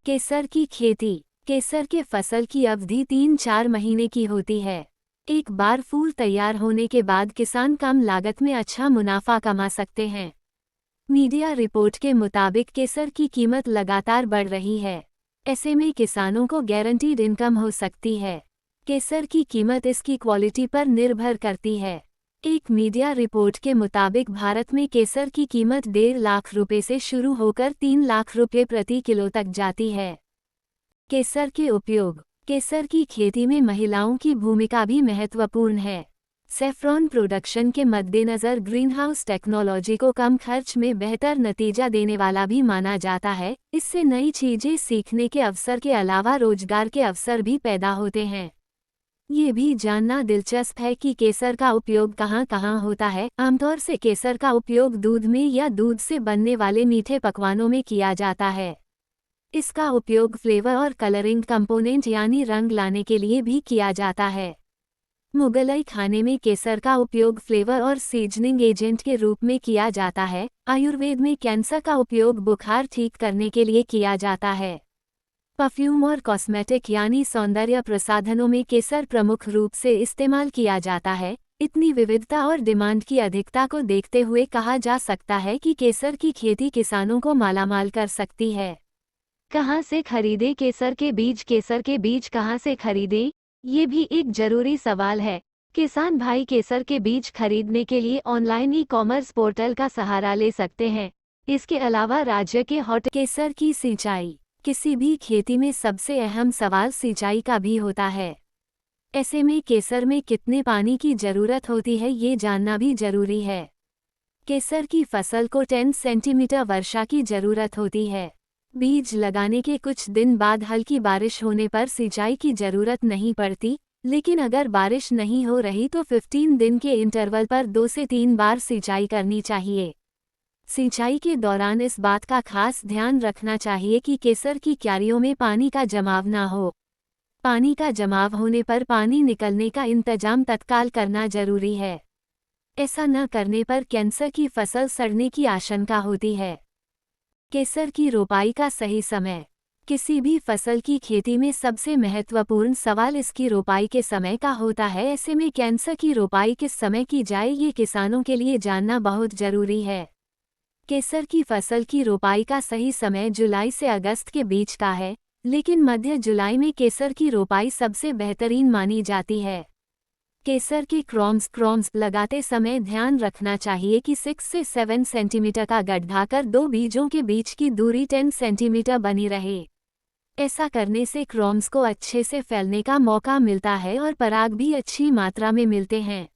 केसर की खेती। केसर के फसल की अवधि 3-4 महीने की होती है। एक बार फूल तैयार होने के बाद किसान कम लागत में अच्छा मुनाफा कमा सकते हैं। मीडिया रिपोर्ट के मुताबिक केसर की कीमत लगातार बढ़ रही है। ऐसे में किसानों को गारंटीड इनकम हो सकती है। केसर की कीमत इसकी क्वालिटी पर निर्भर करती है। एक मीडिया रिपोर्ट के मुताबिक भारत में केसर की कीमत 1.5 लाख रुपए से शुरू होकर 3 लाख रुपए प्रति किलो तक जाती है। केसर के उपयोग। केसर की खेती में महिलाओं की भूमिका भी महत्वपूर्ण है। सेफ्रॉन प्रोडक्शन के मद्देनज़र ग्रीनहाउस टेक्नोलॉजी को कम खर्च में बेहतर नतीजा देने वाला भी माना जाता है। इससे नई चीजें सीखने के अवसर के अलावा रोजगार के अवसर भी पैदा होते हैं। ये भी जानना दिलचस्प है कि केसर का उपयोग कहाँ कहाँ होता है। आमतौर से केसर का उपयोग दूध में या दूध से बनने वाले मीठे पकवानों में किया जाता है। इसका उपयोग फ्लेवर और कलरिंग कंपोनेंट यानी रंग लाने के लिए भी किया जाता है। मुगलई खाने में केसर का उपयोग फ्लेवर और सीजनिंग एजेंट के रूप में किया जाता है। आयुर्वेद में कैंसर का उपयोग बुखार ठीक करने के लिए किया जाता है। परफ्यूम और कॉस्मेटिक यानी सौंदर्य प्रसाधनों में केसर प्रमुख रूप से इस्तेमाल किया जाता है। इतनी विविधता और डिमांड की अधिकता को देखते हुए कहा जा सकता है कि केसर की खेती किसानों को मालामाल कर सकती है। कहाँ से खरीदें केसर के बीज? केसर के बीज कहाँ से खरीदें, ये भी एक जरूरी सवाल है। किसान भाई केसर के बीज खरीदने के लिए ऑनलाइन ई-कॉमर्स पोर्टल का सहारा ले सकते हैं। इसके अलावा राज्य के हॉट। केसर की सिंचाई। किसी भी खेती में सबसे अहम सवाल सिंचाई का भी होता है। ऐसे में केसर में कितने पानी की जरूरत होती है ये जानना भी जरूरी है। केसर की फसल को 10 सेंटीमीटर वर्षा की जरूरत होती है। बीज लगाने के कुछ दिन बाद हल्की बारिश होने पर सिंचाई की जरूरत नहीं पड़ती, लेकिन अगर बारिश नहीं हो रही तो 15 दिन के इंटरवल पर 2 से 3 बार सिंचाई करनी चाहिए। सिंचाई के दौरान इस बात का खास ध्यान रखना चाहिए कि केसर की क्यारियों में पानी का जमाव ना हो। पानी का जमाव होने पर पानी निकलने का इंतजाम तत्काल करना जरूरी है। ऐसा न करने पर कैंसर की फसल सड़ने की आशंका होती है। केसर की रोपाई का सही समय। किसी भी फसल की खेती में सबसे महत्वपूर्ण सवाल इसकी रोपाई के समय का होता है। ऐसे में कैंसर की रोपाई किस समय की जाए ये किसानों के लिए जानना बहुत जरूरी है। केसर की फसल की रोपाई का सही समय जुलाई से अगस्त के बीच का है, लेकिन मध्य जुलाई में केसर की रोपाई सबसे बेहतरीन मानी जाती है। केसर के क्रॉम्स लगाते समय ध्यान रखना चाहिए कि 6 से 7 सेंटीमीटर का गड्ढा कर 2 बीजों के बीच की दूरी 10 सेंटीमीटर बनी रहे। ऐसा करने से क्रॉम्स को अच्छे से फैलने का मौका मिलता है और पराग भी अच्छी मात्रा में मिलते हैं।